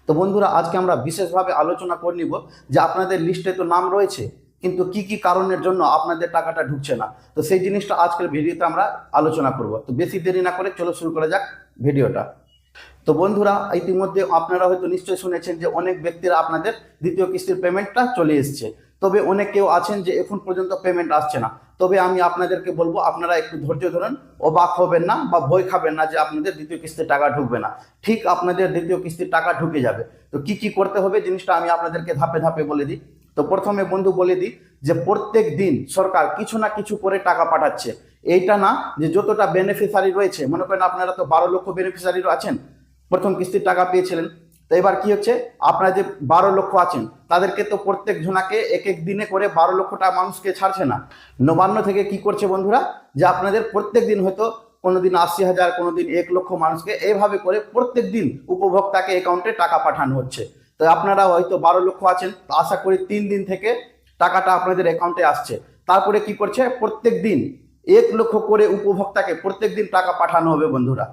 তো বন্ধুরা, আজকে আমরা বিশেষভাবে আলোচনা করে নিব যে আপনাদের লিস্টে তো নাম রয়েছে, কিন্তু কি কি কারণের জন্য আপনাদের টাকাটা ঢুকছে না। তো সেই জিনিসটা আজকের ভিডিওতে আমরা আলোচনা করব। তো বেশি দেরি না করে চলো শুরু করা যাক ভিডিওটা। তো বন্ধুরা, ইতিমধ্যে আপনারা হয়তো নিশ্চয়ই শুনেছেন যে অনেক ব্যক্তিরা আপনাদের দ্বিতীয় কিস্তির পেমেন্টটা চলে এসছে, তবে অনেকেও আছেন যে এখন পর্যন্ত পেমেন্ট আসছে না। তবে আমি আপনাদেরকে বলবো, আপনারা একটু ধৈর্য ধরুন, অবাক হবেন না বা ভয় খাবেন না যে আপনাদের দ্বিতীয় কিস্তির টাকা ঢুকবে না। ঠিক আপনাদের দ্বিতীয় কিস্তির টাকা ঢুকে যাবে। তো কি কি করতে হবে জিনিসটা আমি আপনাদেরকে ধাপে ধাপে বলে দিই। তো প্রথমে বন্ধু বলে দিই যে প্রত্যেক দিন সরকার কিছু না কিছু করে টাকা পাঠাচ্ছে। এইটা না যে যতটা বেনিফিশিয়ারি রয়েছে, মনে করেন আপনারা তো 12 লক্ষ বেনিফিশিয়ারিও আছেন, প্রথম কিস্তির টাকা পেয়েছিলেন। তো এবার কি হচ্ছে, আপনারা যে 12 লক্ষ আছেন তাদেরকে তো প্রত্যেক জনাকে এক এক দিনে করে 12 লক্ষ টাকা মানুষকে ছাড়ছে না। নবান্ন থেকে কি করছে বন্ধুরা, যে আপনাদের প্রত্যেক দিন হয়তো কোনোদিন 80,000, কোনোদিন 1 লক্ষ মানুষকে এইভাবে করে প্রত্যেক দিন উপভোক্তাকে অ্যাকাউন্টে টাকা পাঠানো হচ্ছে। তো আপনারা হয়তো 12 লক্ষ আছেন, তো আশা করি 3 দিন থেকে টাকাটা আপনাদের অ্যাকাউন্টে আসছে। তারপরে কি করছে, প্রত্যেক দিন 1 লক্ষ করে উপভোক্তাকে প্রত্যেক দিন টাকা পাঠানো হবে বন্ধুরা।